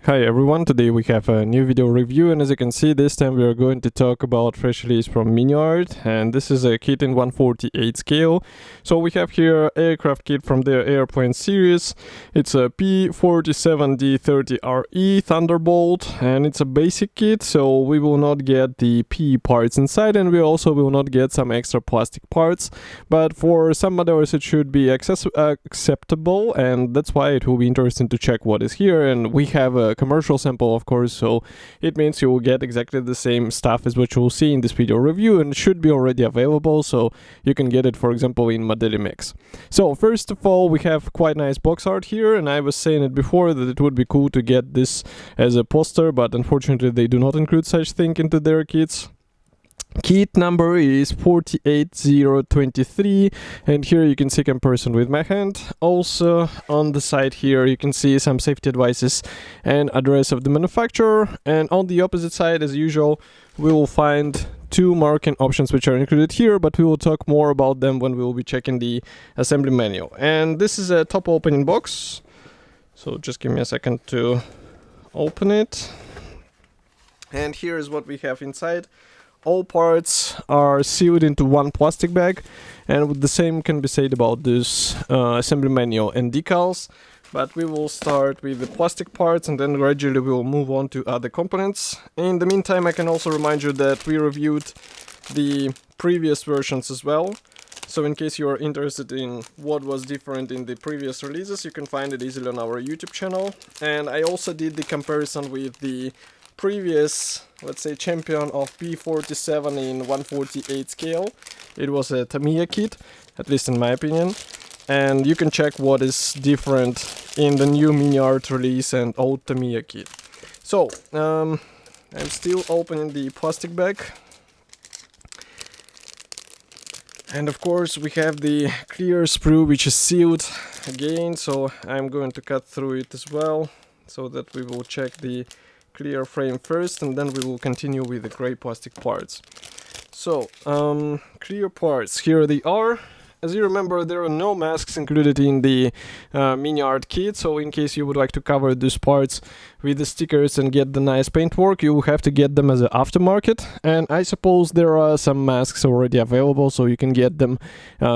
Hi everyone, today we have a new video review, and as you can see, this time we are going to talk about fresh release from Miniart, and this is a kit in 1/48 scale. So we have here aircraft kit from their airplane series. It's a P-47D-30RE Thunderbolt, and it's a basic kit, so we will not get the P parts inside, and we also will not get some extra plastic parts, but for some models it should be acceptable, and that's why it will be interesting to check what is here. And we have a commercial sample, of course, so it means you will get exactly the same stuff as what you will see in this video review, and it should be already available, so you can get it, for example, in Modeli Mix. So first of all, we have quite nice box art here, and I was saying it before that it would be cool to get this as a poster, but unfortunately they do not include such thing into their kits. Kit number is 48023, and here you can see comparison with my hand. Also on the side here you can see some safety advices and address of the manufacturer, and on the opposite side, as usual, we will find two marking options which are included here, but we will talk more about them when we will be checking the assembly manual. And this is a top opening box, so just give me a second to open it. And here is what we have inside. All parts are sealed into one plastic bag, and the same can be said about this assembly manual and decals. But we will start with the plastic parts, and then gradually we will move on to other components. In the meantime, I can also remind you that we reviewed the previous versions as well. So in case you are interested in what was different in the previous releases, you can find it easily on our YouTube channel. And I also did the comparison with the previous, let's say, champion of P-47 in 1/48 scale. It was a Tamiya kit, at least in my opinion, and you can check what is different in the new Miniart release and old Tamiya kit. So I'm still opening the plastic bag, and of course we have the clear sprue which is sealed again, so I'm going to cut through it as well, so that we will check the clear frame first, and then we will continue with the gray plastic parts. So clear parts, here they are. As you remember, there are no masks included in the Miniart kit, so in case you would like to cover these parts with the stickers and get the nice paintwork, you will have to get them as an aftermarket. And I suppose there are some masks already available, so you can get them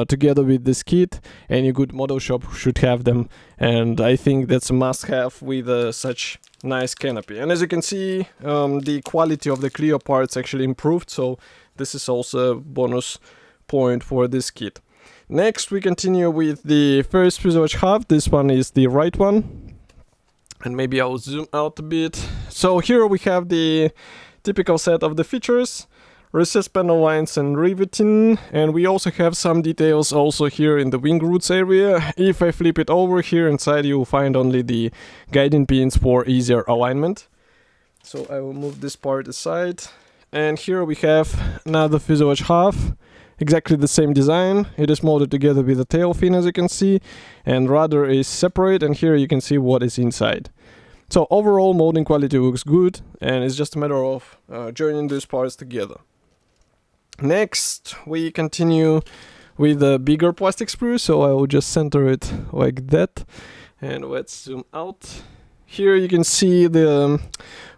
together with this kit. Any good model shop should have them, and I think that's a must-have with such nice canopy. And as you can see, the quality of the clear parts actually improved, so this is also a bonus point for this kit. Next, we continue with the first fuselage half. This one is the right one, and maybe I'll zoom out a bit. So here we have the typical set of the features: recessed panel lines and riveting, and we also have some details also here in the wing roots area. If I flip it over, here inside you will find only the guiding pins for easier alignment. So I will move this part aside, and here we have another fuselage half. Exactly the same design. It is molded together with the tail fin, as you can see, and rudder is separate, and here you can see what is inside. So overall molding quality looks good, and it's just a matter of joining these parts together. Next, we continue with the bigger plastic sprue, so I will just center it like that, and let's zoom out. Here you can see the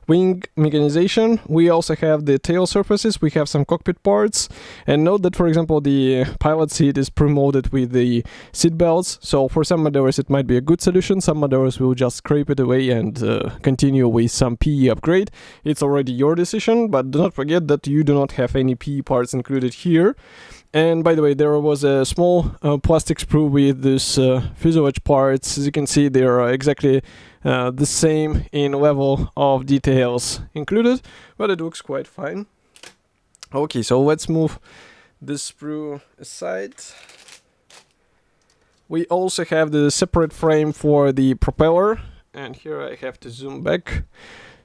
wing mechanization. We also have the tail surfaces, we have some cockpit parts, and note that, for example, the pilot seat is pre-molded with the seat belts, so for some models it might be a good solution. Some models will just scrape it away and continue with some PE upgrade. It's already your decision, but do not forget that you do not have any PE parts included here. And by the way, there was a small plastic sprue with this fuselage parts. As you can see, they are exactly the same in level of details included, but it looks quite fine. Okay, so let's move this sprue aside. We also have the separate frame for the propeller, and here I have to zoom back.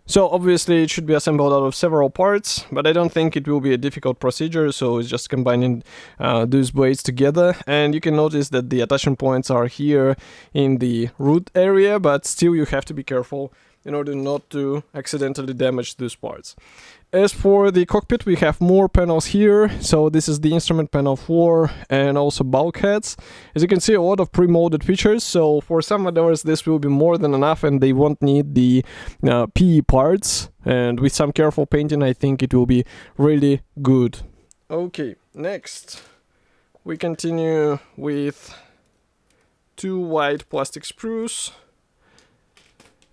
So obviously it should be assembled out of several parts, but I don't think it will be a difficult procedure, so it's just combining those blades together. And you can notice that the attachment points are here in the root area, but still you have to be careful in order not to accidentally damage those parts. As for the cockpit, we have more panels here. So this is the instrument panel floor and also bulkheads. As you can see, a lot of pre-molded features. So for some modelers, this will be more than enough and they won't need the PE parts. And with some careful painting, I think it will be really good. Okay, next we continue with 2 white plastic sprues.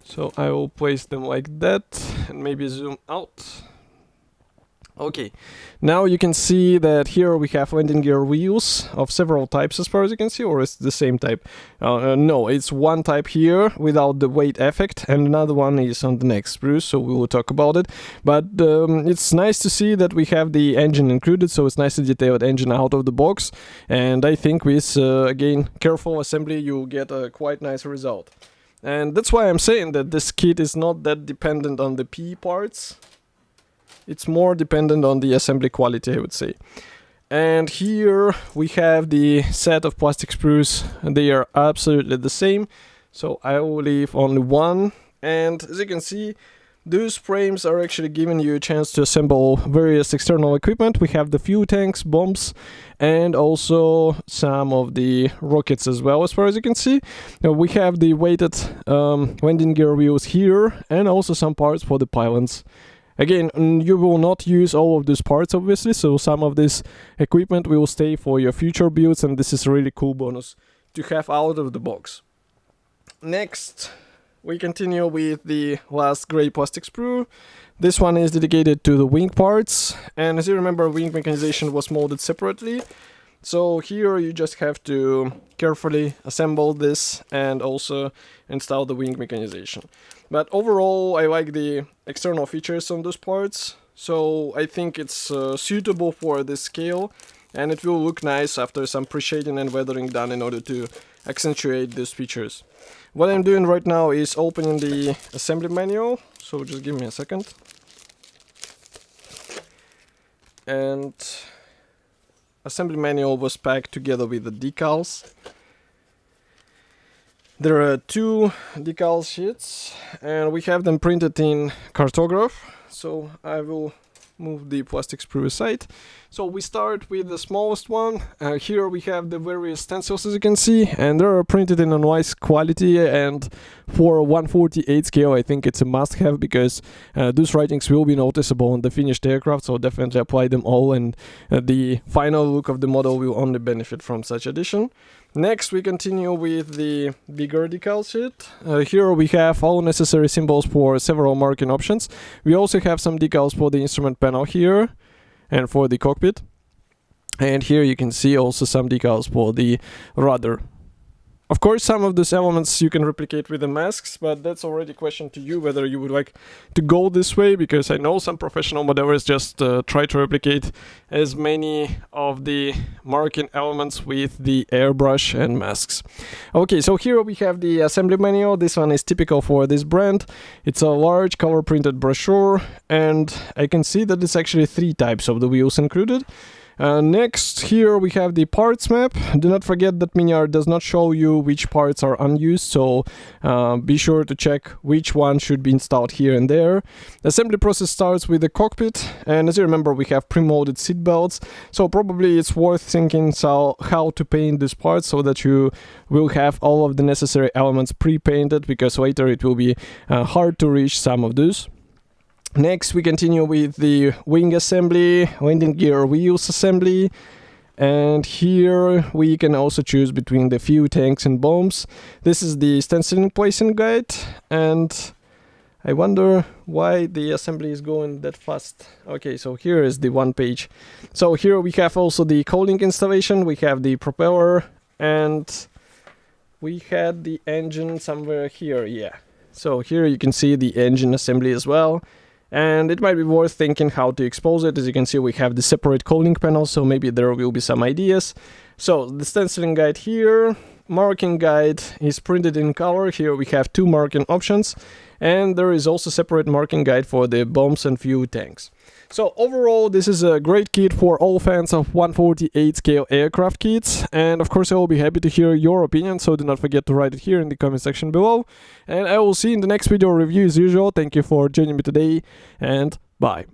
So I will place them like that and maybe zoom out. Okay, now you can see that here we have landing gear wheels of several types as far as you can see, or it's the same type? No, it's one type here without the weight effect and another one is on the next sprue, so we will talk about it. But it's nice to see that we have the engine included, so it's nicely detailed engine out of the box, and I think with, again, careful assembly you'll get a quite nice result. And that's why I'm saying that this kit is not that dependent on the PE parts. It's more dependent on the assembly quality, I would say. And here we have the set of plastic sprues, and they are absolutely the same. So I will leave only one. And as you can see, those frames are actually giving you a chance to assemble various external equipment. We have the fuel tanks, bombs, and also some of the rockets as well, as far as you can see. Now we have the weighted landing gear wheels here, and also some parts for the pylons. Again, you will not use all of these parts, obviously, so some of this equipment will stay for your future builds, and this is a really cool bonus to have out of the box. Next, we continue with the last gray plastic sprue. This one is dedicated to the wing parts, and as you remember, wing mechanization was molded separately. So here you just have to carefully assemble this and also install the wing mechanization. But overall, I like the external features on those parts, so I think it's suitable for this scale, and it will look nice after some pre-shading and weathering done in order to accentuate these features. What I'm doing right now is opening the assembly manual, so just give me a second. And assembly manual was packed together with the decals. There are 2 decal sheets and we have them printed in cartograph, so I will move the plastic sprue aside. So we start with the smallest one. Here we have the various stencils, as you can see, and they are printed in a nice quality, and for a 1/48 scale I think it's a must-have, because those writings will be noticeable on the finished aircraft, so definitely apply them all, and the final look of the model will only benefit from such addition. Next we continue with the bigger decal sheet. Here we have all necessary symbols for several marking options. We also have some decals for the instrument panel here and for the cockpit. And here you can see also some decals for the rudder. Of course, some of these elements you can replicate with the masks, but that's already a question to you whether you would like to go this way, because I know some professional modelers just try to replicate as many of the marking elements with the airbrush and masks. Okay, so here we have the assembly manual. This one is typical for this brand. It's a large color printed brochure, and I can see that it's actually 3 types of the wheels included. Next, here we have the parts map. Do not forget that Miniart does not show you which parts are unused, so be sure to check which one should be installed here and there. The assembly process starts with the cockpit, and as you remember, we have pre-molded seat belts, so probably it's worth thinking how to paint these parts so that you will have all of the necessary elements pre-painted, because later it will be hard to reach some of those. Next, we continue with the wing assembly, landing gear wheels assembly, and here we can also choose between the fuel tanks and bombs. This is the stenciling placing guide, and I wonder why the assembly is going that fast. Okay, so here is the 1 page. So here we have also the cooling installation, we have the propeller, and we had the engine somewhere here, yeah. So here you can see the engine assembly as well. And it might be worth thinking how to expose it. As you can see, we have the separate cooling panel, so maybe there will be some ideas. So the stenciling guide here, marking guide is printed in color. Here we have 2 marking options, and there is also separate marking guide for the bombs and fuel tanks. So overall, this is a great kit for all fans of 1/48 scale aircraft kits, and of course I will be happy to hear your opinion, so do not forget to write it here in the comment section below, and I will see you in the next video review as usual. Thank you for joining me today, and bye.